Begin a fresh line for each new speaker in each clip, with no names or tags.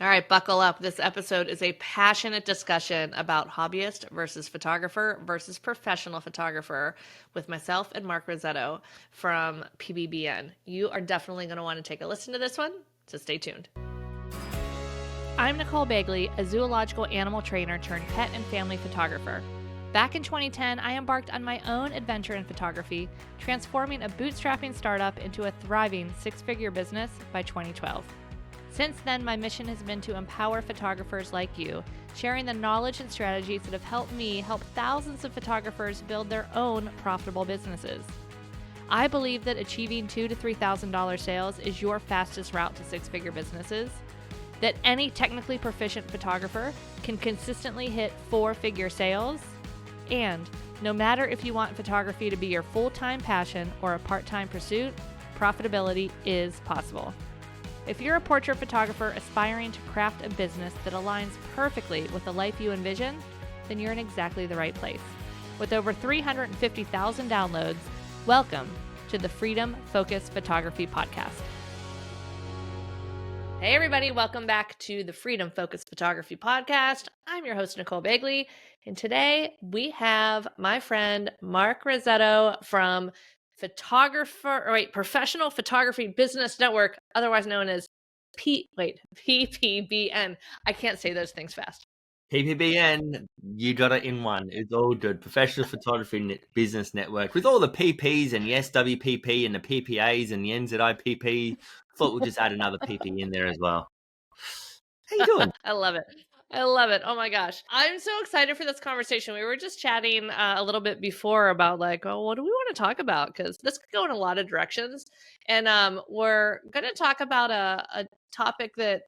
All right, buckle up. This episode is a passionate discussion about hobbyist versus photographer versus professional photographer with myself and Mark Rossetto from PBBN. You are definitely going to want to take a listen to this one, so stay tuned. I'm Nicole Begley, a zoological animal trainer turned pet and family photographer. Back in 2010, I embarked on my own adventure in photography, transforming a bootstrapping startup into a thriving six-figure business by 2012. Since then, my mission has been to empower photographers like you, sharing the knowledge and strategies that have helped me help thousands of photographers build their own profitable businesses. I believe that achieving $2,000 to $3,000 sales is your fastest route to six-figure businesses, that any technically proficient photographer can consistently hit four-figure sales, and no matter if you want photography to be your full-time passion or a part-time pursuit, profitability is possible. If you're a portrait photographer aspiring to craft a business that aligns perfectly with the life you envision, then you're in exactly the right place. With over 350,000 downloads, welcome to the Freedom Focus Photography Podcast. Hey everybody, welcome back to the Freedom Focus Photography Podcast. I'm your host, Nicole Begley, and today we have my friend Mark Rossetto from Professional Photography Business Network, otherwise known as PPBN. I can't say those things fast.
PPBN, you got it in one. It's all good. Professional Photography Business Network with all the PPs and the SWPP and the PPAs and the NZIPP. Thought we'll just add another PP in there as well. How you doing?
I love it. I love it. Oh my gosh. I'm so excited for this conversation. We were just chatting a little bit before about what do we want to talk about? Because this could go in a lot of directions. And we're going to talk about a topic that,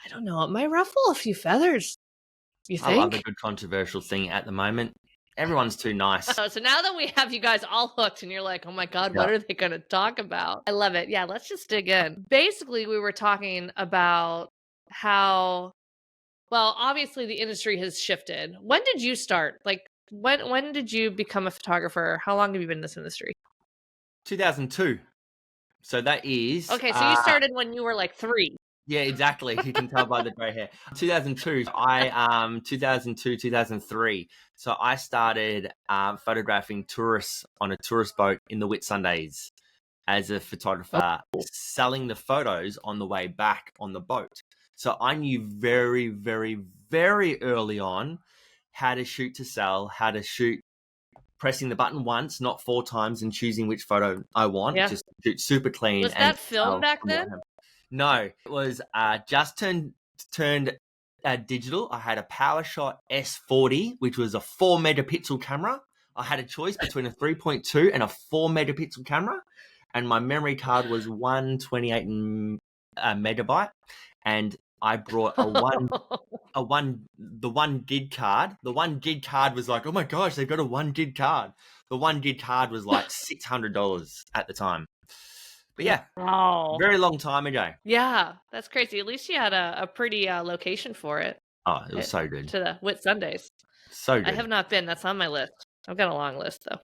I don't know, it might ruffle a few feathers. You think?
I love a good controversial thing at the moment. Everyone's too nice.
So now that we have you guys all hooked and you're like, oh my God, what are they going to talk about? I love it. Yeah, let's just dig in. Basically, we were talking about how, well, obviously the industry has shifted. When did you start? Like, when did you become a photographer? How long have you been in this industry?
2002. So that is...
Okay, so you started when you were like 3.
Yeah, exactly. You can tell by the grey hair. 2002, 2002, 2003. So I started photographing tourists on a tourist boat in the Whitsundays as a photographer, selling the photos on the way back on the boat. So I knew very, very, very early on how to shoot to sell, how to shoot pressing the button once, not 4 times, and choosing which photo I want.
Yeah.
Just shoot super clean.
Was that film back then?
No, it was just turned digital. I had a PowerShot S40, which was a 4 megapixel camera. I had a choice between a 3.2 and a 4 megapixel camera, and my memory card was 128 megabyte, and I brought the 1 gig card. The 1 gig card was like, oh my gosh, they've got a 1 gig card. The 1 gig card was like $600 at the time. But yeah, very long time ago.
Yeah, that's crazy. At least you had a pretty location for it.
Oh, it was so good.
To the Whitsundays.
So good.
I have not been. That's on my list. I've got a long list, though.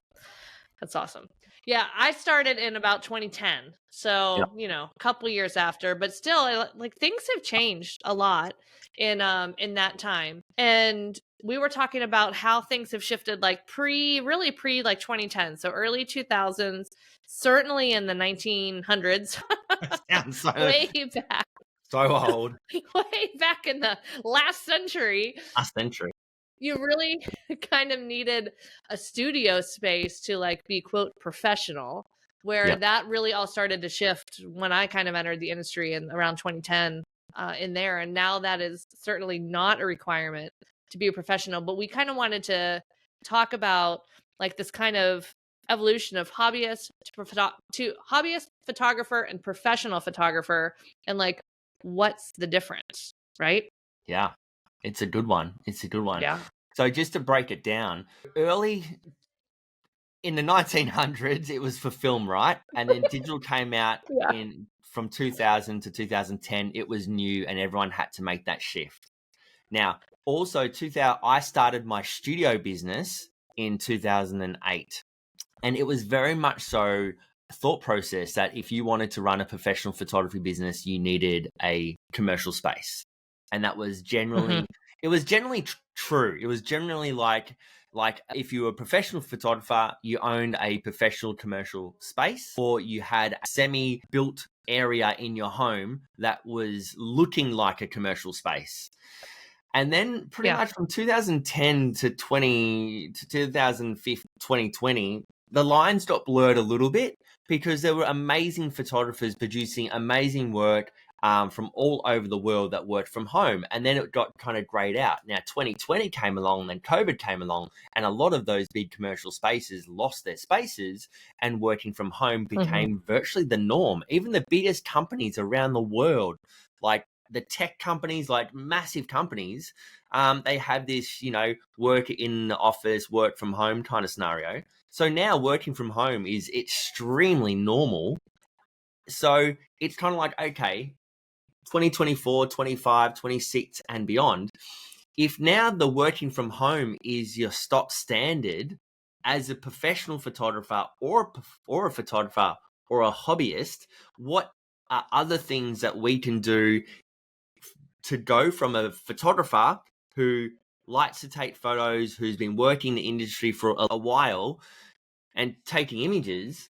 That's awesome. Yeah, I started in about 2010. So, a couple years after. But still, like, things have changed a lot in that time. And we were talking about how things have shifted, like pre 2010. So early 2000s, certainly in the 1900s.
Sounds so
way back.
So old.
Way back in the last century. You really kind of needed a studio space to be quote professional, where that really all started to shift when I kind of entered the industry in around 2010 in there. And now that is certainly not a requirement to be a professional, but we kind of wanted to talk about this kind of evolution of hobbyist to hobbyist photographer and professional photographer, and what's the difference, right?
Yeah. It's a good one.
Yeah.
So just to break it down, early in the 1900s, it was for film, right? And then digital came out from 2000 to 2010. It was new and everyone had to make that shift. Now, also, I started my studio business in 2008. And it was very much so a thought process that if you wanted to run a professional photography business, you needed a commercial space. And that was
Mm-hmm.
generally, it was generally true. It was generally like if you were a professional photographer, you owned a professional commercial space, or you had a semi-built area in your home that was looking like a commercial space. And then pretty
Yeah.
much from 2010 to 2015, 2020, the lines got blurred a little bit because there were amazing photographers producing amazing work from all over the world that worked from home. And then it got kind of grayed out. Now, 2020 came along, then COVID came along, and a lot of those big commercial spaces lost their spaces, and working from home
Mm-hmm.
became virtually the norm. Even the biggest companies around the world, like the tech companies, like massive companies, they have this, work in the office, work from home kind of scenario. So now working from home is extremely normal. So it's kind of like, okay, 2024, 25, 26 and beyond, if now the working from home is your stock standard as a professional photographer or a photographer or a hobbyist, what are other things that we can do to go from a photographer who likes to take photos, who's been working in the industry for a while and taking images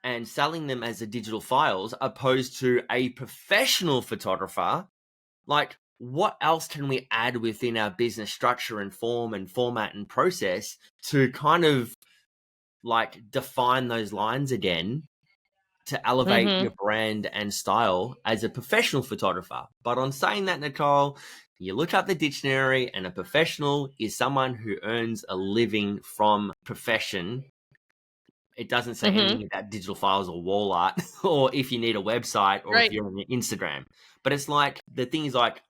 and selling them as the digital files, opposed to a professional photographer? Like, what else can we add within our business structure and form and format and process to kind of like define those lines again, to elevate
Mm-hmm.
your brand and style as a professional photographer? But on saying that, Nicole, you look up the dictionary, and a professional is someone who earns a living from profession. It doesn't say
Mm-hmm.
anything about digital files or wall art or if you need a website or if
Right.
you're on Instagram. But it's like, the thing is like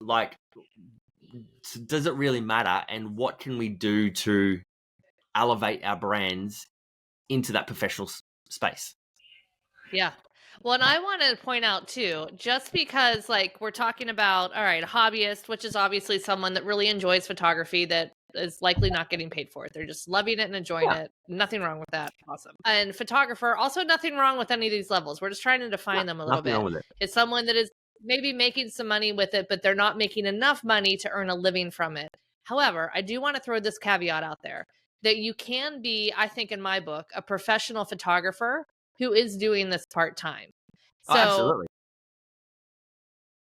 does it really matter, and what can we do to elevate our brands into that professional space?
Yeah. Well, and I want to point out too, just because like we're talking about, all right, a hobbyist, which is obviously someone that really enjoys photography that is likely not getting paid for it. They're just loving it and enjoying
Yeah,
it. Nothing wrong with that. Awesome. And photographer, also nothing wrong with any of these levels. We're just trying to
no,
define them a little
nothing wrong
bit.
with it.
It's someone that is maybe making some money with it, but they're not making enough money to earn a living from it. However, I do want to throw this caveat out there that you can be, I think in my book, a professional photographer who is doing this part-time.
Oh,
So
absolutely.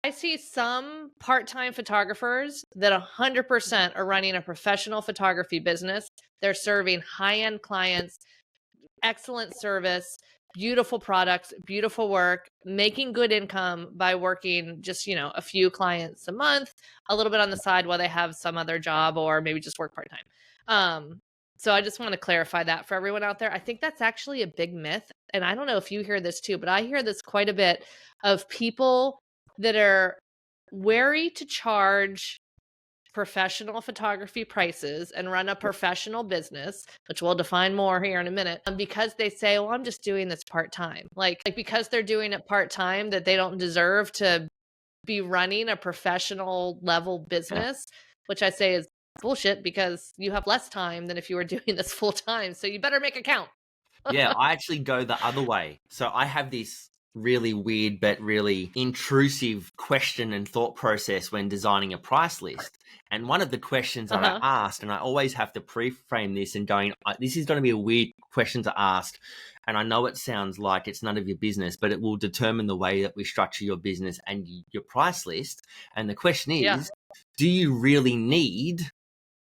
I see some part-time photographers that 100% are running a professional photography business. They're serving high-end clients, excellent service, beautiful products, beautiful work, making good income by working just, a few clients a month, a little bit on the side while they have some other job or maybe just work part-time. So I just want to clarify that for everyone out there. I think that's actually a big myth. And I don't know if you hear this too, but I hear this quite a bit of people that are wary to charge professional photography prices and run a professional business, which we'll define more here in a minute, because they say, well, I'm just doing this part-time. Like because they're doing it part-time, that they don't deserve to be running a professional level
Yeah.
business, which I say is bullshit, because you have less time than if you were doing this full time. So you better make it count.
Yeah, I actually go the other way. So I have this really weird but really intrusive question and thought process when designing a price list. And one of the questions that I
Uh-huh.
asked, and I always have to pre-frame this and going, this is going to be a weird question to ask. And I know it sounds like it's none of your business, but it will determine the way that we structure your business and your price list. And the question
Yeah.
is, do you really need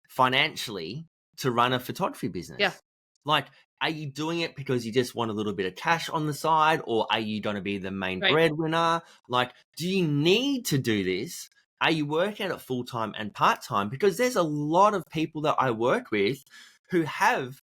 financially to run a photography
Yeah.
business? Like, are you doing it because you just want a little bit of cash on the side, or are you going to be the main
Right.
breadwinner? Like, do you need to do this? Are you working at it full time and part time? Because there's a lot of people that I work with who have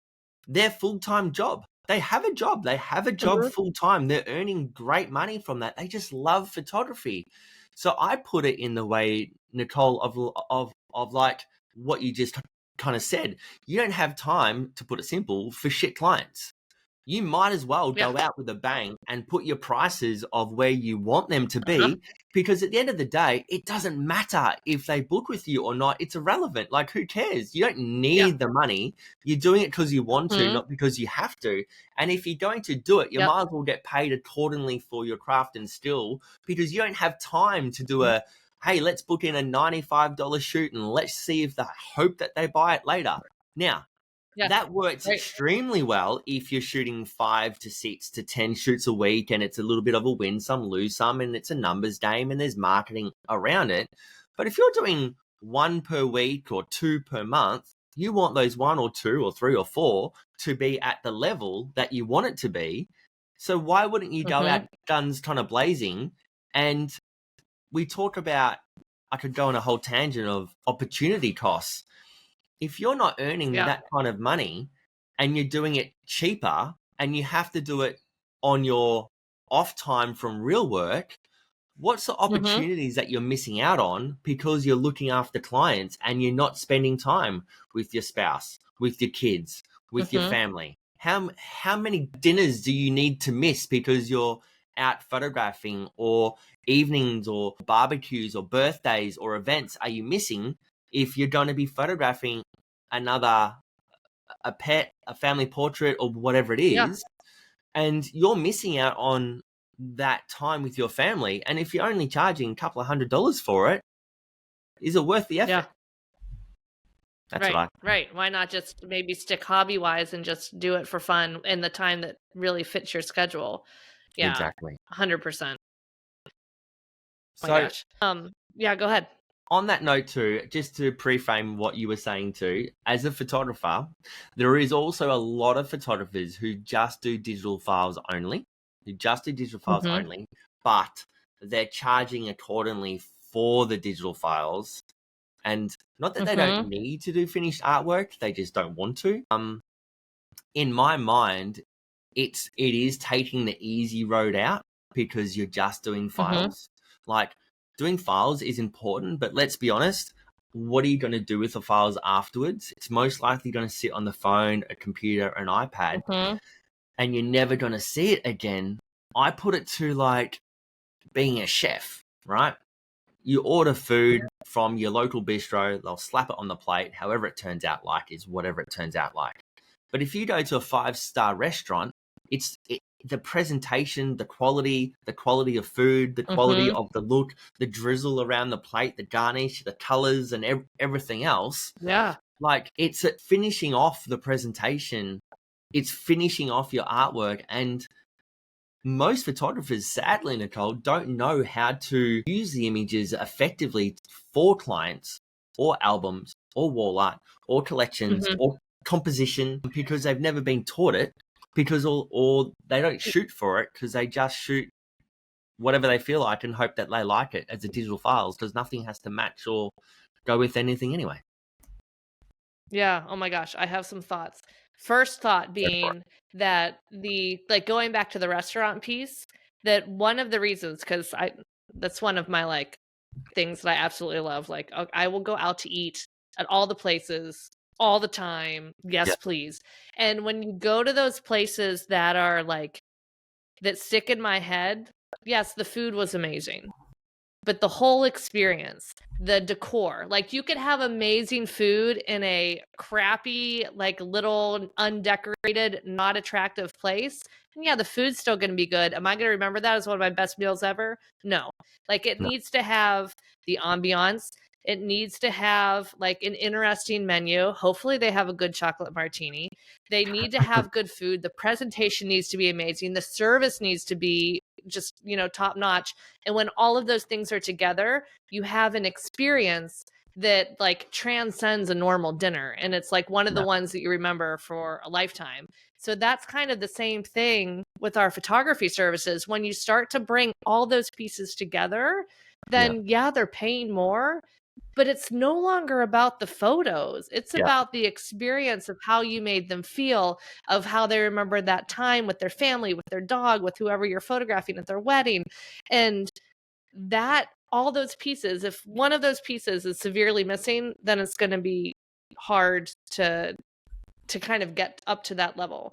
their full time job. They have a job. They have a job
Mhm.
full time. They're earning great money from that. They just love photography. So I put it in the way, Nicole, of like what you just kind of said. You don't have time, to put it simple, for shit clients. You might as well
Yeah.
go out with a bang and put your prices of where you want them to
Uh-huh.
be, because at the end of the day, it doesn't matter if they book with you or not. It's irrelevant. Like, who cares? You don't
Yeah.
need the money. You're doing it because you want to,
Mhm.
not because you have to. And if you're going to do it, you
Yep.
might as well get paid accordingly for your craft and skill, because you don't have time to do
Mhm.
hey, let's book in a $95 shoot and let's see if they hope that they buy it later. Now,
Yeah.
that works
Right.
extremely well if you're shooting 5 to 6 to 10 shoots a week and it's a little bit of a win some, lose some, and it's a numbers game and there's marketing around it. But if you're doing 1 per week or 2 per month, you want those 1 or 2 or 3 or 4 to be at the level that you want it to be. So why wouldn't you go out guns kind of blazing? And we talk about, I could go on a whole tangent of opportunity costs. If you're not earning that kind of money and you're doing it cheaper and you have to do it on your off time from real work, what's the opportunities that you're missing out on because you're looking after clients and you're not spending time with your spouse, with your kids, with your family? How many dinners do you need to miss because you're out photographing, or evenings or barbecues or birthdays or events are you missing if you're going to be photographing a pet, a family portrait, or whatever it is, and you're missing out on that time with your family? And if you're only charging a couple of $100 for it, is it worth the effort?
Yeah.
That's
Right. Why not just maybe stick hobby wise and just do it for fun in the time that really fits your schedule? Yeah.
Exactly.
100%. Oh my
So
gosh. Yeah, go ahead.
on that note too, just to pre-frame what you were saying too, as a photographer, there is also a lot of photographers who just do digital files only, but they're charging accordingly for the digital files. And not that they don't need to do finished artwork, they just don't want to. In my mind, it is taking the easy road out because you're just doing files. Like, doing files is important, but let's be honest, what are you going to do with the files afterwards? It's most likely going to sit on the phone, a computer, an iPad, and you're never going to see it again. I put it to like being a chef, right? You order food from your local bistro, they'll slap it on the plate, however it turns out like is whatever it turns out like. But if you go to a 5-star restaurant, the presentation, the quality of food, the quality of the look, the drizzle around the plate, the garnish, the colors, and everything else.
Yeah.
Like, it's finishing off the presentation. It's finishing off your artwork. And most photographers, sadly, Nicole, don't know how to use the images effectively for clients or albums or wall art or collections or composition, because they've never been taught it, because or they don't shoot for it because they just shoot whatever they feel like and hope that they like it as a digital files, because nothing has to match or go with anything anyway.
Yeah. Oh my gosh. I have some thoughts. First thought being that going back to the restaurant piece, that one of the reasons, because that's one of my like things that I absolutely love. Like, I will go out to eat at all the places all the time. Yes, please. And when you go to those places that are like, that stick in my head, yes, the food was amazing. But the whole experience, the decor, like you could have amazing food in a crappy, like little undecorated, not attractive place. And yeah, the food's still going to be good. Am I going to remember that as one of my best meals ever? No. Like, it needs to have the ambiance. It needs to have like an interesting menu. Hopefully they have a good chocolate martini. They need to have good food. The presentation needs to be amazing. The service needs to be just, top notch. And when all of those things are together, you have an experience that like transcends a normal dinner. And it's like one of the ones that you remember for a lifetime. So that's kind of the same thing with our photography services. When you start to bring all those pieces together, then they're paying more, but it's no longer about the photos. It's about the experience of how you made them feel, of how they remember that time with their family, with their dog, with whoever you're photographing at their wedding. And that, all those pieces, if one of those pieces is severely missing, then it's going to be hard to kind of get up to that level.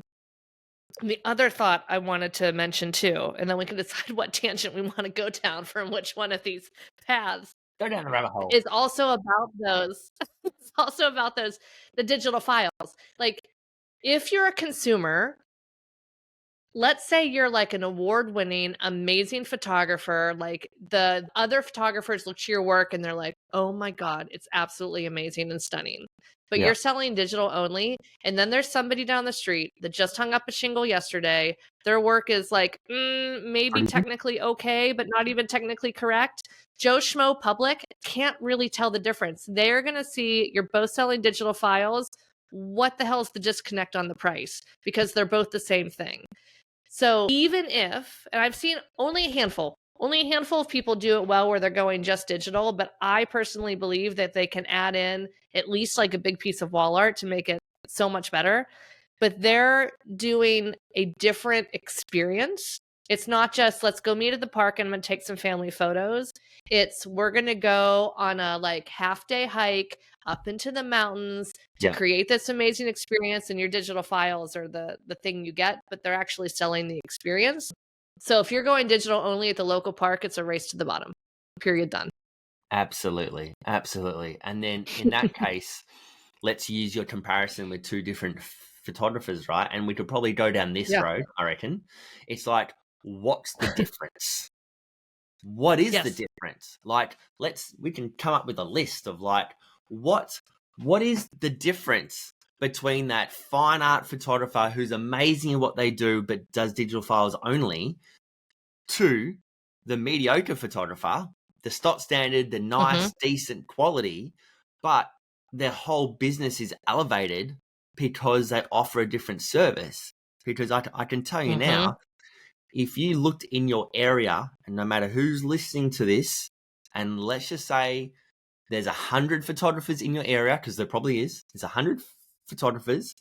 The other thought I wanted to mention too, and then we can decide what tangent we want to go down from which one of these paths.
Go down the rabbit hole.
Is also about those. It's also about the digital files. Like, if you're a consumer, let's say you're like an award-winning, amazing photographer, like the other photographers look to your work and they're like, "Oh my God, it's absolutely amazing and stunning." But
Yeah.
you're selling digital only, and then there's somebody down the street that just hung up a shingle yesterday. Their work is like, maybe
Pretty good.
technically okay, but not even technically correct. Joe Schmo public can't really tell the difference. They're gonna see you're both selling digital files. What the hell is the disconnect on the price? Because they're both the same thing. So even if, and I've seen only a handful of people do it well where they're going just digital, but I personally believe that they can add in at least like a big piece of wall art to make it so much better. But they're doing a different experience. It's not just let's go meet at the park and I'm gonna take some family photos. It's we're gonna go on a like half day hike up into the mountains to
Yeah.
create this amazing experience, and your digital files are the thing you get, but they're actually selling the experience. So if you're going digital only at the local park, it's a race to the bottom. Period, done.
Absolutely. Absolutely. And then in that case, let's use your comparison with two different photographers, right? And we could probably go down this
Yeah.
road, I reckon. It's like, what's the difference? What is the
Yes.
difference? Like, we can come up with a list of like, what is the difference between that fine art photographer who's amazing at what they do but does digital files only, to the mediocre photographer, the stock standard, the nice, decent quality, but their whole business is elevated because they offer a different service. Because I can tell you now, if you looked in your area, and no matter who's listening to this, and let's just say there's 100 photographers in your area, because there probably is, there's 100 photographers.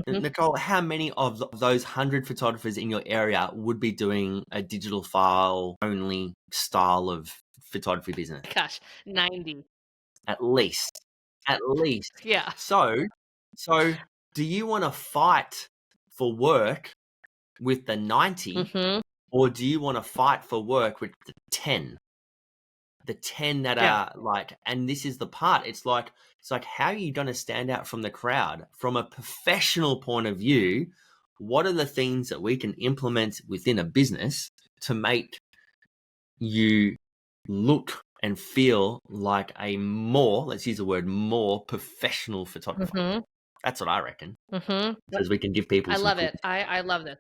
Nicole, how many of those 100 photographers in your area would be doing a digital file only style of photography business?
Gosh, 90.
At least. At least.
Yeah.
So do you want to fight for work with the 90, or do you want to fight for work with the 10? The 10 that are like, and this is the part, it's like, how are you going to stand out from the crowd? From a professional point of view, what are the things that we can implement within a business to make you look and feel like a more, let's use the word more, professional photographer? That's what I reckon. Because we can give people
I
some
love
cool.
it. I love this.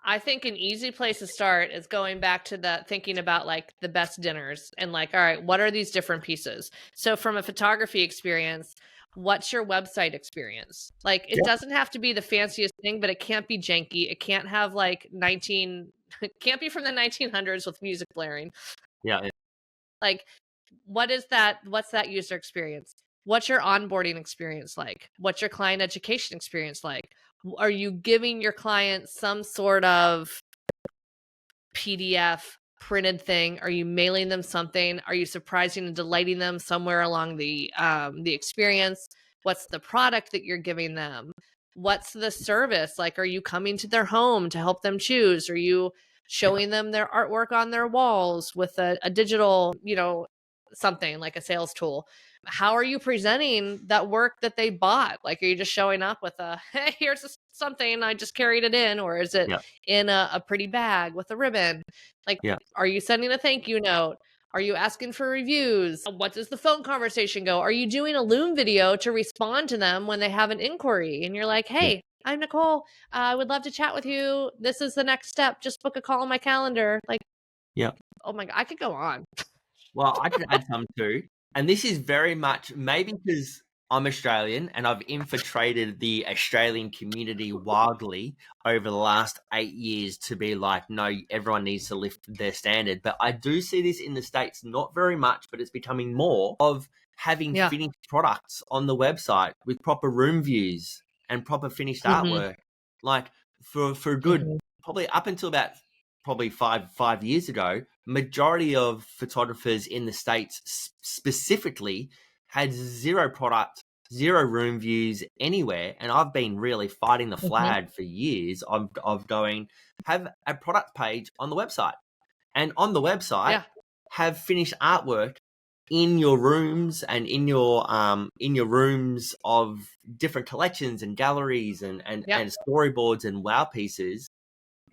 I think an easy place to start is going back to the thinking about like the best dinners and like, all right, what are these different pieces? So from a photography experience, what's your website experience? Like it doesn't have to be the fanciest thing, but it can't be janky. It can't have like it can't be from the 1900s with music blaring.
Yeah.
Like what's that user experience? What's your onboarding experience like? What's your client education experience like? Are you giving your client some sort of PDF printed thing? Are you mailing them something? Are you surprising and delighting them somewhere along the experience? What's the product that you're giving them? What's the service? Like, are you coming to their home to help them choose? Are you showing them their artwork on their walls with a digital, something like a sales tool? How are you presenting that work that they bought? Like, are you just showing up with hey, here's something, I just carried it in, or is it in a pretty bag with a ribbon? Like, are you sending a thank you note? Are you asking for reviews? What does the phone conversation go? Are you doing a Loom video to respond to them when they have an inquiry? And you're like, hey, I'm Nicole. I would love to chat with you. This is the next step. Just book a call on my calendar. Like, oh my God, I could go on.
Well, I could add some too. And this is very much, maybe because I'm Australian and I've infiltrated the Australian community wildly over the last 8 years to be like, no, everyone needs to lift their standard. But I do see this in the States, not very much, but it's becoming more of having finished products on the website with proper room views and proper finished artwork. Like for a good, probably up until about probably five years ago, majority of photographers in the States specifically had zero product, zero room views anywhere. And I've been really fighting the flag for years of going, have a product page on the website. And on the website, have finished artwork in your rooms and in your rooms of different collections and galleries and storyboards and wow pieces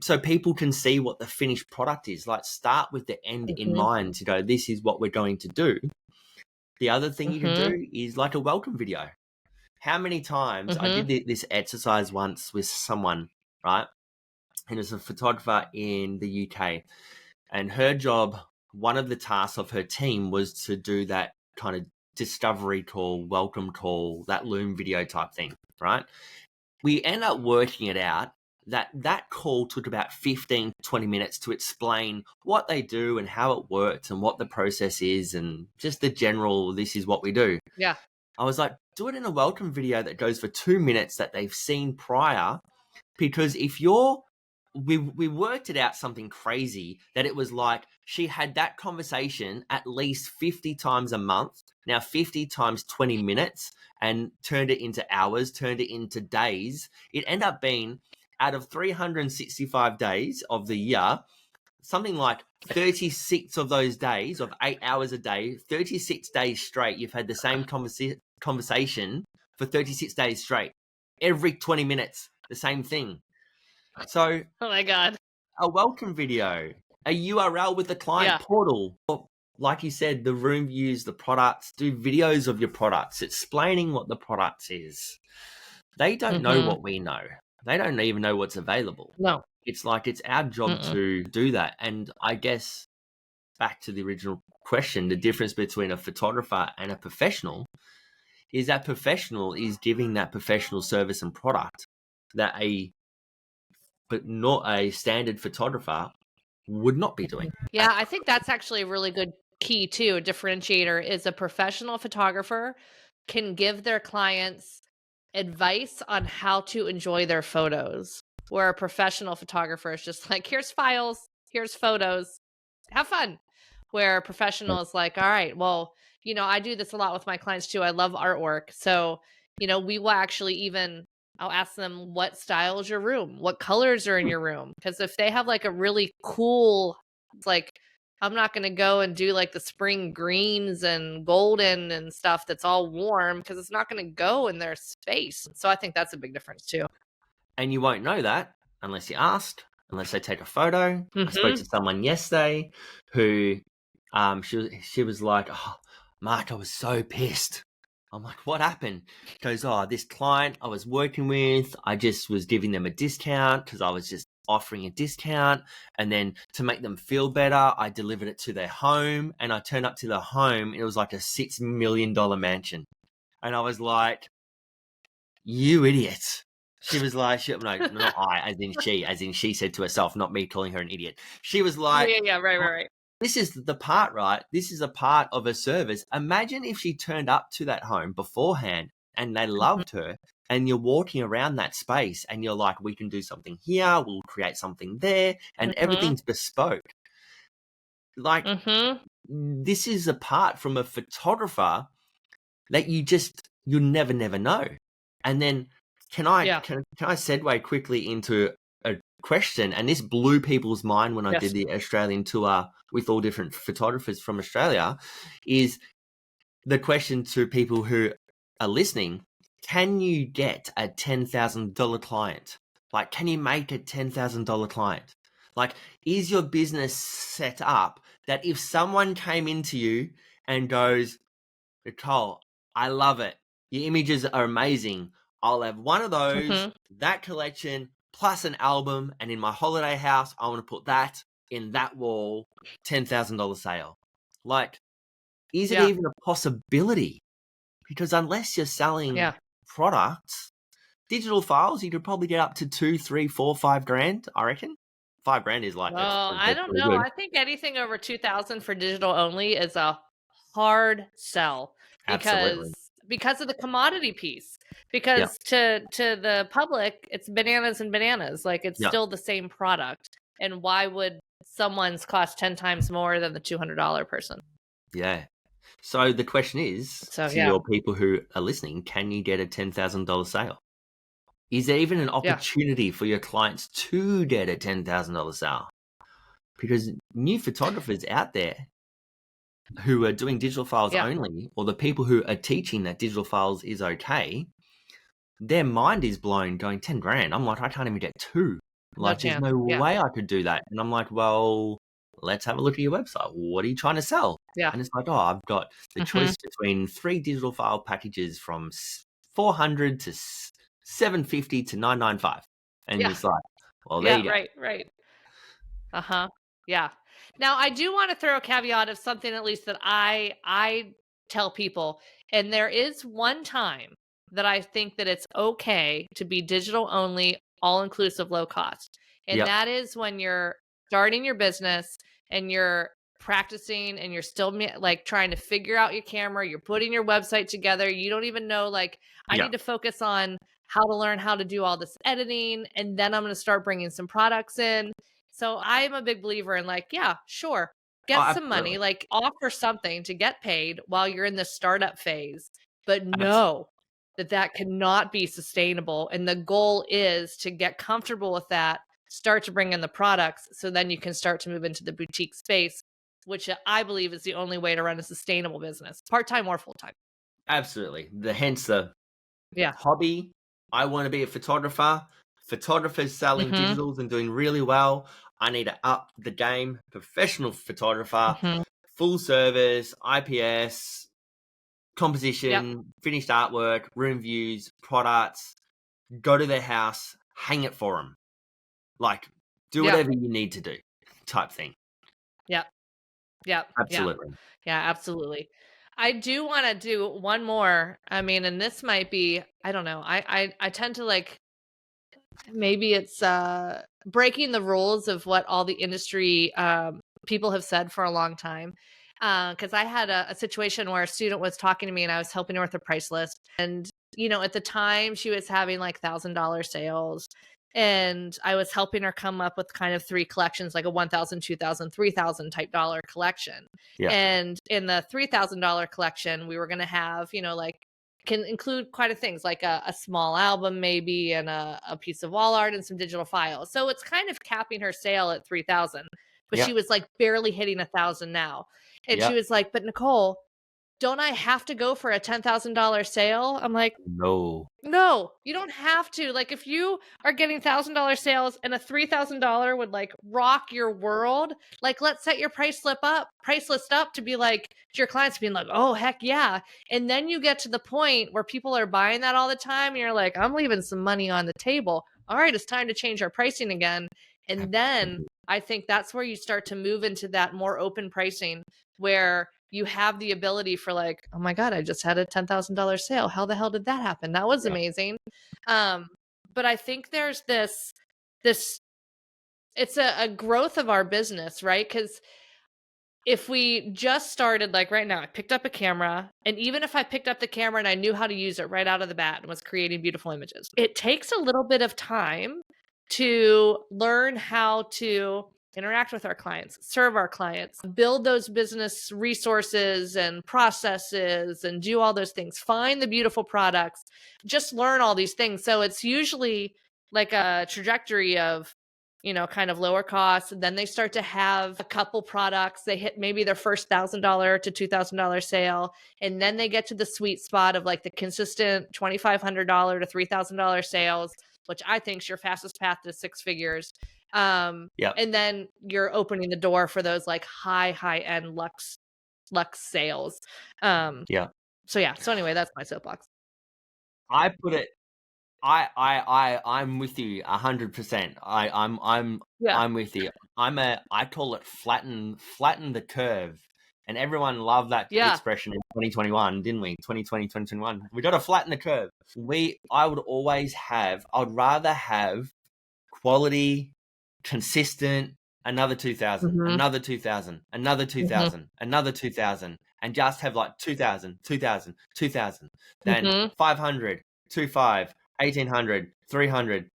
so people can see what the finished product is. Like, start with the end in
Mhm.
mind to go, this is what we're going to do. The other thing you can
Mhm.
do is like a welcome video. How many times I did
Mhm.
this exercise once with someone, right? And it's a photographer in the UK, and her job, one of the tasks of her team was to do that kind of discovery call, welcome call, that Loom video type thing, right? We end up working it out that call took about 15, 20 minutes to explain what they do and how it works and what the process is and just the general, this is what we do.
Yeah.
I was like, do it in a welcome video that goes for 2 minutes that they've seen prior, because if you're we worked it out something crazy that it was like she had that conversation at least 50 times a month, now 50 times 20 minutes, and turned it into hours, turned it into days. It ended up being, out of 365 days of the year, something like 36 of those days of 8 hours a day, 36 days straight, you've had the same conversation for 36 days straight. Every 20 minutes, the same thing. So
Oh my God.
a welcome video, a URL with the client
Yeah.
portal, or like you said, the room views, the products, do videos of your products, explaining what the product is. They don't know
Mhm.
what we know. They don't even know what's available.
No.
It's like it's our job
Mm-mm.
to do that. And I guess back to the original question, the difference between a photographer and a professional is that professional is giving that professional service and product that but not a standard photographer would not be doing.
Yeah, I think that's actually a really good key too. A differentiator is a professional photographer can give their clients advice on how to enjoy their photos, where a professional photographer is just like, here's files, here's photos, have fun. Where a professional is like, all right, well, I do this a lot with my clients too. I love artwork. So, we will actually I'll ask them, what style is your room? What colors are in your room? Because if they have like a really cool, it's like, I'm not going to go and do like the spring greens and golden and stuff that's all warm because it's not going to go in their space. So I think that's a big difference too.
And you won't know that unless you asked, unless they take a photo. I spoke
Hmm.
to someone yesterday who she was like, oh, Mark, I was so pissed. I'm like, what happened? She goes, oh, this client I was working with, I just was giving them a discount because I was just offering a discount. And then to make them feel better, I delivered it to their home. And I turned up to the home, and it was like a $6 million mansion. And I was like, you idiot. She was like, no, not I, as in she said to herself, not me calling her an idiot. She was
Yeah,
like,
yeah, yeah. Right, right, right.
this is the part, right? This is a part of a service. Imagine if she turned up to that home beforehand and they loved her, and you're walking around that space and you're like, we can do something here, we'll create something there, and
Mm-hmm.
everything's bespoke. Like,
Mm-hmm.
this is apart from a photographer that you'll never know. And then can I
Yeah.
segue quickly into a question? And this blew people's mind when I
Yes.
did the Australian tour with all different photographers from Australia, is the question to people who are listening: can you get a $10,000 client? Like, can you make a $10,000 client? Like, is your business set up that if someone came into you and goes, Nicole, I love it. Your images are amazing. I'll have one of those,
Mm-hmm.
that collection, plus an album, and in my holiday house, I want to put that in that wall, $10,000 sale. Like, is it
Yeah.
even a possibility? Because unless you're selling
Yeah.
products, digital files, you could probably get up to 2, 3, 4, 5 grand, I reckon. 5 grand is like,
Well, I
that's
don't
pretty
know.
good.
I think anything over 2,000 for digital only is a hard sell
Absolutely.
because of the commodity piece.
Yeah.
Because to the public, it's bananas and bananas. Like it's
Yeah.
still the same product. And why would someone's cost 10 times more than the $200 person?
Yeah. So the question is,
So
to
yeah.
your people who are listening, can you get a $10,000 sale? Is there even an
Yeah.
opportunity for your clients to get a $10,000 sale? Because new photographers out there who are doing digital files
Yeah.
only, or the people who are teaching that digital files is okay, their mind is blown going 10 grand. I'm like, I can't even get two.
No
Like, there's
chance.
no
Yeah.
way I could do that. And I'm like, well, let's have a look at your website. What are you trying to sell?
Yeah.
And it's like, oh, I've got the
Mhm.
choice between 3 digital file packages from 400 to 750 to 995. And
Yeah.
it's like, well, there
Yeah,
you go.
right. Uh-huh. Yeah. Now, I do want to throw a caveat of something at least that I tell people, and there is one time that I think that it's okay to be digital only, all inclusive, low cost. And
Yep.
that is when you're starting your business and you're practicing and you're still like trying to figure out your camera, you're putting your website together, you don't even know, like, I
Yep.
need to focus on how to learn how to do all this editing, and then I'm going to start bringing some products in. So I'm a big believer in, like, yeah, sure,
Oh,
get some money,
absolutely.
like offer something to get paid while you're in the startup phase, but
Abs-
know that that cannot be sustainable. And the goal is to get comfortable with that, start to bring in the products, so then you can start to move into the boutique space, which I believe is the only way to run a sustainable business, part-time or full-time.
Absolutely. Hence the
Yeah.
hobby. I want to be a photographer. Photographers selling
Mm-hmm.
digitals and doing really well. I need to up the game. Professional photographer,
Mm-hmm.
full service, IPS,
Yep.
composition, finished artwork, room views, products. Go to their house, hang it for them. Like, do
Yep.
whatever you need to do, type thing.
Yep. Yep. Yeah.
Absolutely.
Yeah, absolutely. I do want to do one more. I mean, and this might be, I don't know. I tend to, like, maybe it's breaking the rules of what all the industry people have said for a long time. Because I had a situation where a student was talking to me and I was helping her with a price list. And, at the time she was having like $1,000 sales. And I was helping her come up with kind of three collections, like a 1,000, 2,000, 3,000 type dollar collection.
Yeah.
And in the $3,000 collection, we were going to have, like, can include quite a things, like a small album maybe, and a piece of wall art and some digital files. So it's kind of capping her sale at 3,000, but she
Yeah.
was like barely hitting 1,000 now. And she
Yeah.
was like, but Nicole, don't I have to go for a $10,000 sale? I'm like,
No.
no, you don't have to. Like, if you are getting $1,000 sales and a $3,000 would like rock your world, like, let's set your price list up to be like, to your clients being like, oh, heck yeah. And then you get to the point where people are buying that all the time. And you're like, I'm leaving some money on the table. All right, it's time to change our pricing again. And then I think that's where you start to move into that more open pricing, where you have the ability for, like, oh my God, I just had a $10,000 sale. How the hell did that happen? That was
Yeah.
amazing. But I think there's this, it's a growth of our business, right? Because if we just started, like right now, I picked up a camera, and even if I picked up the camera and I knew how to use it right out of the bat and was creating beautiful images, it takes a little bit of time to learn how to interact with our clients, serve our clients, build those business resources and processes, and do all those things, find the beautiful products, just learn all these things. So it's usually like a trajectory of, kind of lower costs. Then they start to have a couple products. They hit maybe their first $1,000 to $2,000 sale. And then they get to the sweet spot of like the consistent $2,500 to $3,000 sales, which I think is your fastest path to six figures.
Yeah.
And then you're opening the door for those like high end luxe sales.
Yeah.
So yeah. So anyway, that's my soapbox.
I put it. I'm with you 100%.
Yeah.
I'm with you. I call it flatten the curve, and everyone loved that
Yeah.
expression in 2021, didn't we? 2020, 2021. We got to flatten the curve. I would rather have quality, consistent, another 2,000,
Mm-hmm.
another 2,000, another
Mm-hmm.
2,000, another 2,000, and just have like 2,000, 2,000, 2,000, then
Mm-hmm.
500, 25, 1,800, 300.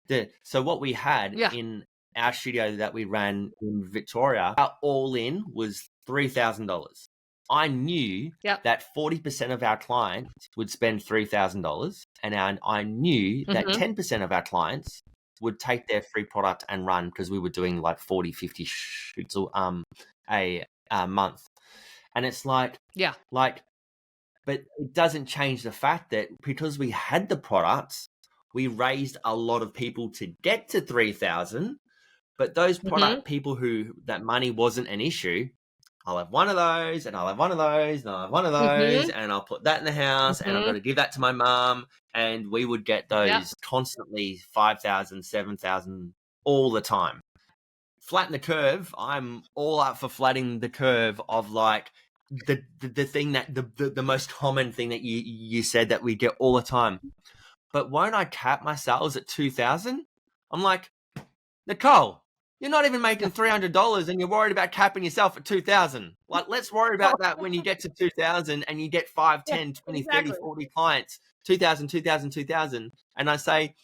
So what we had
Yeah.
in our studio that we ran in Victoria, our all in was $3,000. I knew
Yep.
that 40% of our clients would spend $3,000, and I knew that
Mm-hmm.
10% of our clients would take their free product and run, because we were doing like 40, 50 shoots a month. And it's like,
Yeah.
but it doesn't change the fact that because we had the products, we raised a lot of people to get to 3,000, but those
Mm-hmm.
product people who that money wasn't an issue, I'll have one of those, and I'll have one of those, and I'll have one of
Mm-hmm.
those, and I'll put that in the house, and I've got
Mm-hmm.
to give that to my mum, and we would get
Yep.
those constantly 5,000, 7,000 all the time. Flatten the curve. I'm all up for flattening the curve of like the thing that the most common thing that you said that we get all the time. But won't I cap my sales at 2,000? I'm like, Nicole, you're not even making $300 and you're worried about capping yourself at 2,000. Like, let's worry about that when you get to 2,000 and you get 5,
Yeah,
10, 20, 30,
exactly.
40 clients, 2,000, 2,000, 2,000. And I say,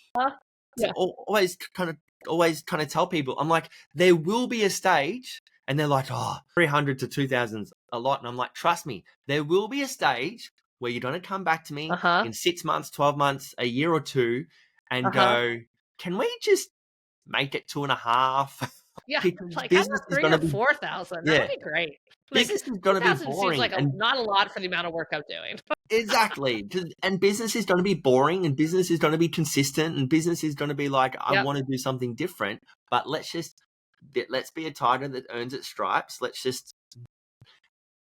Yeah.
always kind of tell people, I'm like, there will be a stage, and they're like, oh, 300 to 2,000's a lot. And I'm like, trust me, there will be a stage where you're going to come back to me
Uh-huh.
in 6 months, 12 months, a year or two, and
Uh-huh.
go, can we just make it 2.5?
Yeah.
Because
Like, how
business
about
is
3
going to
or
be,
4,000? That
yeah,
would be great. Like,
business is going to be
2,000 seems
boring.
like
And
not a lot for the amount of work I'm doing.
exactly. And business is going to be boring, and business is going to be consistent, and business is going to be like, I
Yep.
want to do something different, but let's be a tiger that earns its stripes. Let's just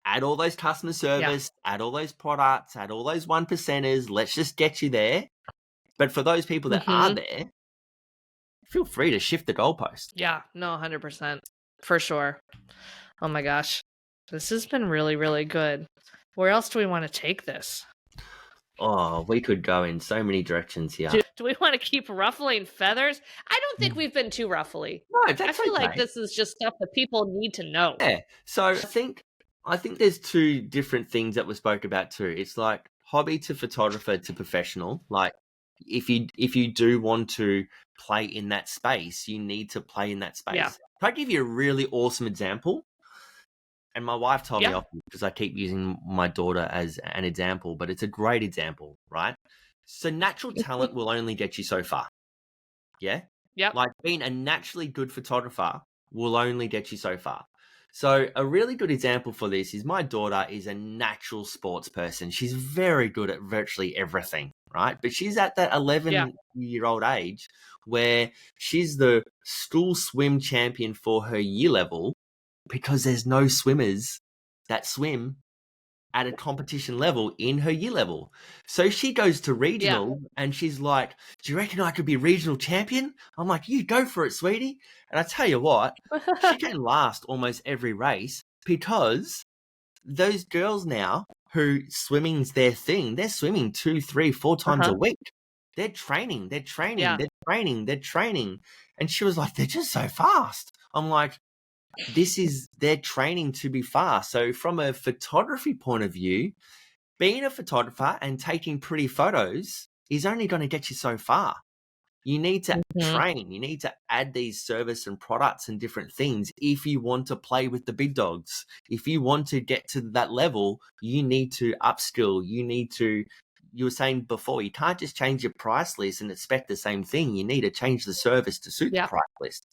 add all those customer service, add all those products, add all those 1%ers. Let's just get you there. But for those people that are
Mm-hmm.
there, feel free to shift the goalpost.
Yeah. No, 100%. For sure. Oh my gosh. This has been really, really good. Where else do we want to take this?
Oh, we could go in so many directions here.
Do we want to keep ruffling feathers? I don't think we've been too ruffly.
No,
I
that's
feel like
okay.
this is just stuff that people need to know.
Yeah. So I think there's two different things that we spoke about too. It's like hobby to photographer to professional. Like if you do want to play in that space, you need to play in that space.
Yeah.
Can I give you a really awesome example? And my wife told me
Yeah.
off because I keep using my daughter as an example, but it's a great example, right? So natural talent will only get you so far. Yeah?
Yep.
Like being a naturally good photographer will only get you so far. So a really good example for this is my daughter is a natural sports person. She's very good at virtually everything, right? But she's at that 11-year-old age where she's the school swim champion for her year level because there's no swimmers that swim at a competition level in her year level. So she goes to regional and she's like, do you reckon I could be regional champion? I'm like, you go for it, sweetie. And I tell you what, she can last almost every race because those girls now who swimming's their thing, they're swimming 2, 3, 4 times a week. They're training. And she was like, they're just so fast. I'm like, this is their training to be fast. So from a photography point of view, being a photographer and taking pretty photos is only going to get you so far. You need to train. You need to add these service and products and different things if you want to play with the big dogs. If you want to get to that level, you need to upskill. You were saying before, you can't just change your price list and expect the same thing. You need to change the service to suit the price list.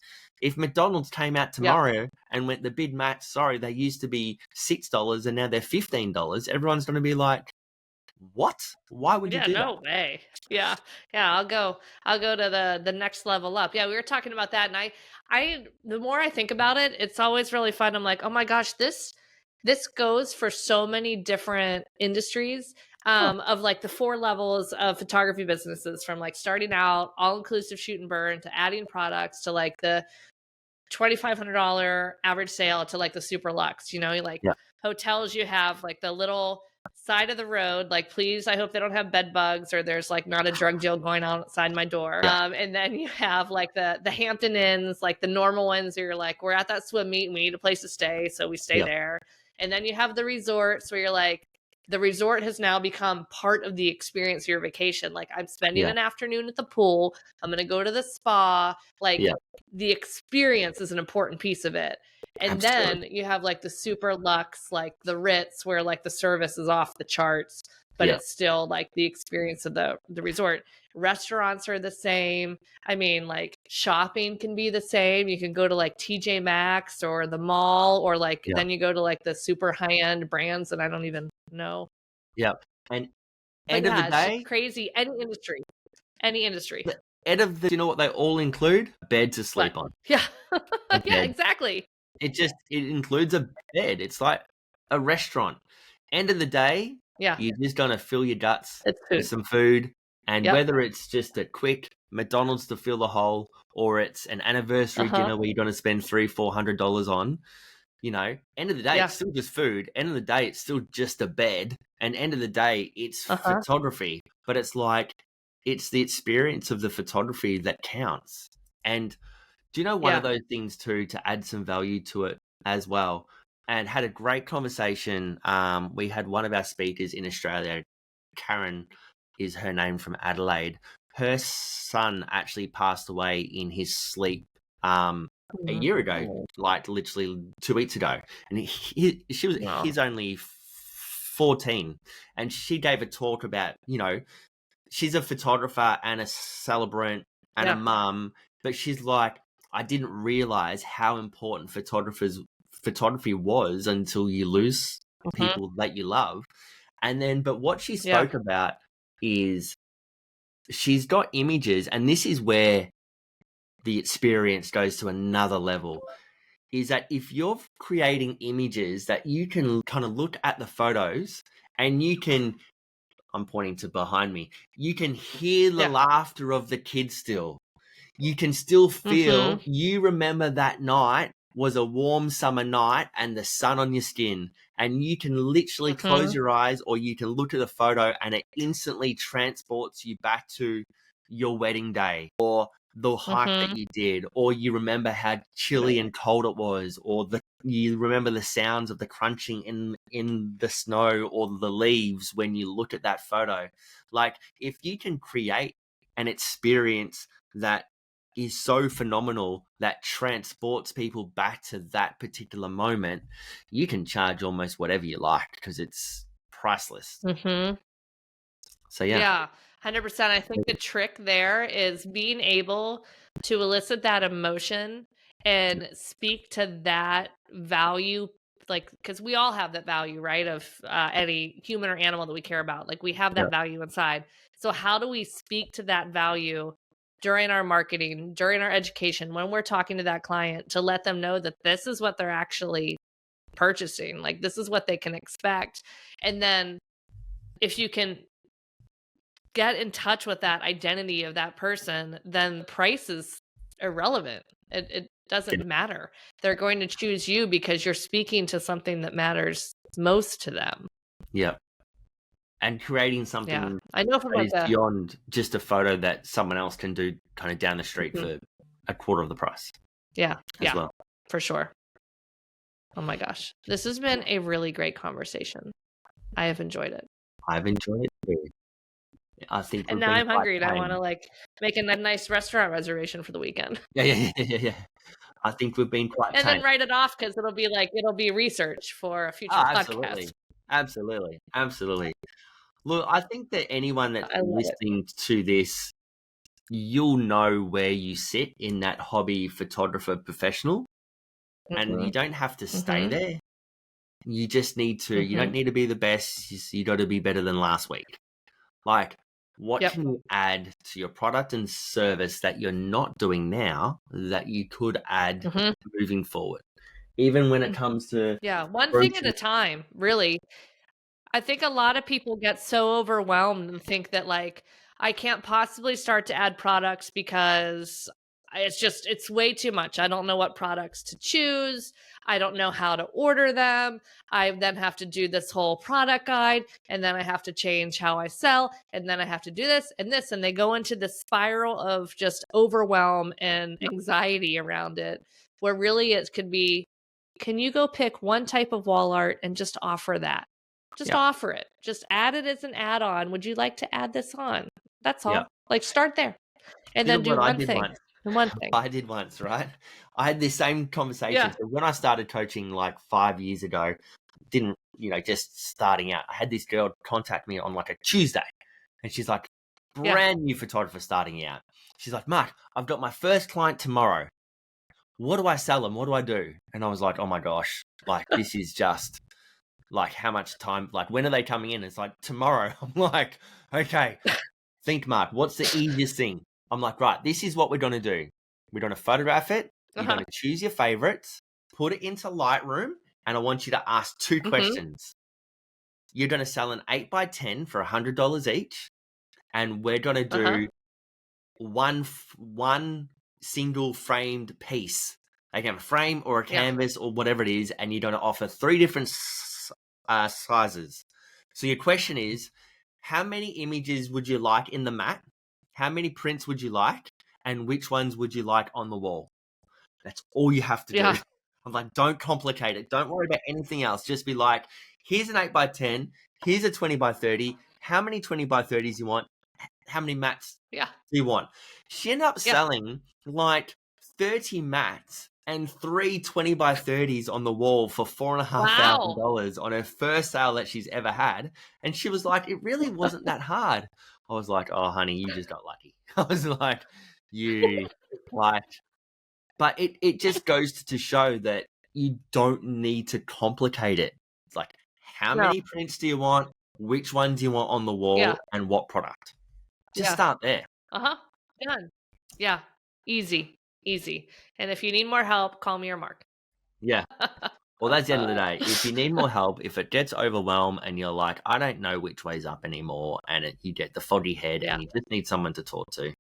If McDonald's came out tomorrow and went the Big Mac, sorry, they used to be $6 and now they're $15, everyone's going to be like, what? Why would you do that?
No way. Yeah. I'll go to the next level up. Yeah, we were talking about that, and I the more I think about it, it's always really fun. I'm like, oh my gosh, this goes for so many different industries. Of like the 4 levels of photography businesses, from like starting out all inclusive shoot and burn to adding products to like the $2,500 average sale to like the super luxe, like hotels, you have like the little side of the road, like, please, I hope they don't have bed bugs or there's like not a drug deal going on outside my door. And then you have like the Hampton Inns, like the normal ones where you're like, we're at that swim meet and we need a place to stay, so we stay there. And then you have the resorts where you're like, the resort has now become part of the experience of your vacation. Like, I'm spending an afternoon at the pool, I'm going to go to the spa. Like, the experience is an important piece of it. And then you have like the super luxe, like the Ritz, where like the service is off the charts, but it's still like the experience of the resort. Restaurants are the same. I mean, like shopping can be the same. You can go to like TJ Maxx or the mall, or like then you go to like the super high end brands that I don't even know.
And
But
end of the day,
it's crazy. Any industry. Any industry.
But out of the, you know what they all include? A bed to
But
sleep on.
yeah.
A
Yeah,
bed.
exactly.
It includes a bed. It's like a restaurant. End of the day,
Yeah,
you're just gonna fill your guts
it's
with
food.
some food, and
Yep.
whether it's just a quick McDonald's to fill the hole, or it's an anniversary
Uh-huh.
dinner where you're gonna spend $300-400 on, end of the day,
Yeah.
it's still just food. End of the day, it's still just a bed. And end of the day, it's
Uh-huh.
photography. But it's like, it's the experience of the photography that counts. And do you know one of
Yeah.
those things too, to add some value to it as well? And had a great conversation. We had one of our speakers in Australia, Karen is her name, from Adelaide. Her son actually passed away in his sleep a year ago,
Mhm.
like literally 2 weeks ago. And
Wow.
he's only 14, and she gave a talk about, she's a photographer and a celebrant and a
Yeah.
mum, but she's like, I didn't realize how important photography was until you lose
Mhm.
people that you love. And then, but what she
Yeah.
spoke about is she's got images, and this is where the experience goes to another level. Is that if you're creating images that you can kind of look at the photos and you can, I'm pointing to behind me, you can hear the
Yeah.
laughter of the kids still. You can still feel,
Mhm.
you remember that night was a warm summer night and the sun on your skin. And you can literally close
Mhm.
your eyes, or you can look at the photo and it instantly transports you back to your wedding day, or the hike that
Mhm.
you did, or you remember how chilly and cold it was, or you remember the sounds of the crunching in the snow or the leaves when you look at that photo. Like, if you can create an experience that is so phenomenal that transports people back to that particular moment, you can charge almost whatever you like because it's priceless.
Mhm.
So yeah.
Yeah, 100%. I think the trick there is being able to elicit that emotion and speak to that value, like, because we all have that value, right? Of any human or animal that we care about. Like, we have
Yeah.
that value inside. So, how do we speak to that value during our marketing, during our education, when we're talking to that client to let them know that this is what they're actually purchasing? Like, this is what they can expect. And then, if you can get in touch with that identity of that person, then price is irrelevant. It doesn't matter. They're going to choose you because you're speaking to something that matters most to them.
Yeah. And creating
Yeah.
something
I know from
that
like
is
a
beyond just a photo that someone else can do kind of down the street
Mhm.
for a quarter of the price
Yeah,
as
yeah,
well.
for sure. Oh my gosh. This has been a really great conversation. I have enjoyed it.
I've enjoyed it too. I think
And
we've
now
been
I'm
quite
hungry and I want to
tame.
like make a nice restaurant reservation for the weekend.
Yeah, yeah, yeah, yeah, yeah. I think we've been quite
And
tame.
then write it off because it'll be research for a future
Oh,
podcast.
absolutely. Absolutely. Absolutely. Look, I think that anyone that's
I love it.
listening to this, you'll know where you sit in that hobby photographer professional, and you
Mhm.
don't have to stay
Mhm.
there. You just need to, you don't
Mhm.
need to be the best. You got to be better than last week. Like, what
Yep.
can you add to your product and service that you're not doing now that you could add
Mhm.
moving forward? Even when it
Mm.
comes to
Yeah, one thing at
approaching.
a time, really. I think a lot of people get so overwhelmed and think that, like, I can't possibly start to add products because it's way too much. I don't know what products to choose. I don't know how to order them. I then have to do this whole product guide, and then I have to change how I sell, and then I have to do this, and they go into this spiral of just overwhelm and anxiety around it, where really it could be, can you go pick one type of wall art and just offer that? Just
Yeah,
offer it. Just add it as an add-on. Would you like to add this on? That's
yeah.
all. Like, start there and
You know
then do
what I
one
did
thing
once?
and one thing.
I did once, right? I had this same conversation.
Yeah.
So when I started coaching like 5 years ago, didn't, just starting out, I had this girl contact me on like a Tuesday, and she's like,
Yeah.
brand new photographer starting out. She's like, Mark, I've got my first client tomorrow. What do I sell them? What do I do? And I was like, oh my gosh, like this is just like how much time, like when are they coming in? It's like tomorrow. I'm like, okay. think, Mark, what's the easiest thing? I'm like, right, this is what we're going to do. We're going to photograph it. You're going to choose your favorites, put it into Lightroom, and I want you to ask 2 questions. You're going to sell an 8x10 for $100 each, and we're going to do one single framed piece. They can have a frame or a canvas or whatever it is, and you're going to offer 3 different sizes. So your question is, how many images would you like in the mat? How many prints would you like? And which ones would you like on the wall? That's all you have to do. I'm like, don't complicate it. Don't worry about anything else. Just be like, here's an 8x10. Here's a 20x30. How many 20x30s you want? How many mats do you want? She ended up selling like 30 mats and 3 20x30s on the wall for $4,500 on her first sale that she's ever had. And she was like, it really wasn't that hard. I was like, oh, honey, you just got lucky. I was like, but it just goes to show that you don't need to complicate it. It's like, how many prints do you want? Which ones do you want on the wall? And what product? Just start there.
Done. Yeah. Easy. And if you need more help, call me or Mark.
Yeah. Well, that's the end of the day. If you need more help, if it gets overwhelmed and you're like, I don't know which way's up anymore, and you get the foggy head and you just need someone to talk to,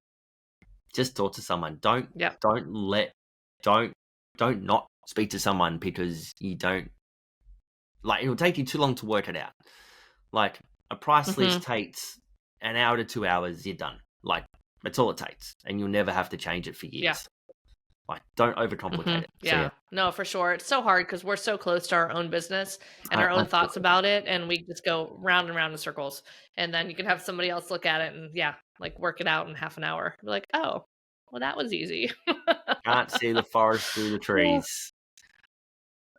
just talk to someone. Don't not speak to someone because you don't, like, it'll take you too long to work it out. Like, a price list takes an hour to 2 hours, you're done. Like, that's all it takes. And you'll never have to change it for years. Like, don't overcomplicate it. So,
no, for sure. It's so hard because we're so close to our own business and our own thoughts about it. And we just go round and round in circles. And then you can have somebody else look at it and like work it out in half an hour. Be like, oh, well, that was easy.
Can't see the forest through the trees.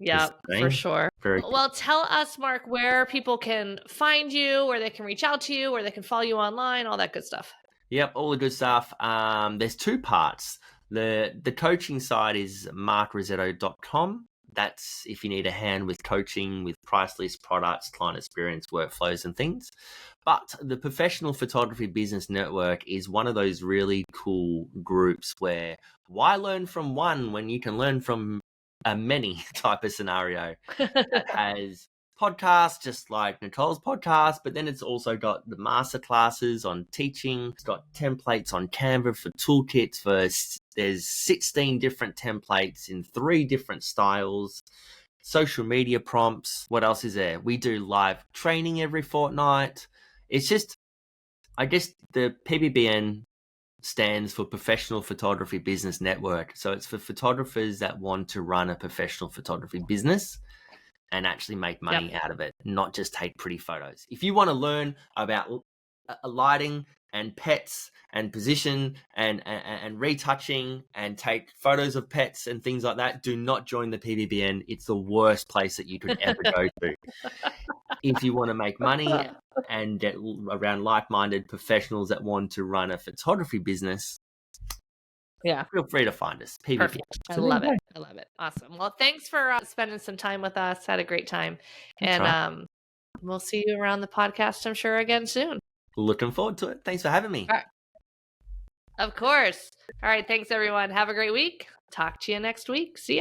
Yeah, for sure. Well, tell us, Mark, where people can find you, where they can reach out to you, where they can follow you online, all that good stuff.
Yep, all the good stuff. There's 2 parts. The coaching side is markrossetto.com. That's if you need a hand with coaching, with price list products, client experience, workflows and things. But the Professional Photography Business Network is one of those really cool groups where why learn from one when you can learn from a many type of scenario that has podcasts just like Nicole's podcast, but then it's also got the master classes on teaching. It's got templates on Canva for toolkits. There's 16 different templates in 3 different styles, social media prompts. What else is there? We do live training every fortnight. It's just, I guess the PBBN stands for Professional Photography Business Network. So it's for photographers that want to run a professional photography business and actually make money out of it, not just take pretty photos. If you want to learn about lighting and pets and position and retouching and take photos of pets and things like that, do not join the PBBN. It's the worst place that you could ever go to. If you want to make money and get around like-minded professionals that want to run a photography business, feel free to find us. PBBN.
Perfect. I love it. Awesome. Well, thanks for spending some time with us. Had a great time. And we'll see you around the podcast, I'm sure, again soon.
Looking forward to it. Thanks for having me.
All right. Of course. All right. Thanks, everyone. Have a great week. Talk to you next week. See ya.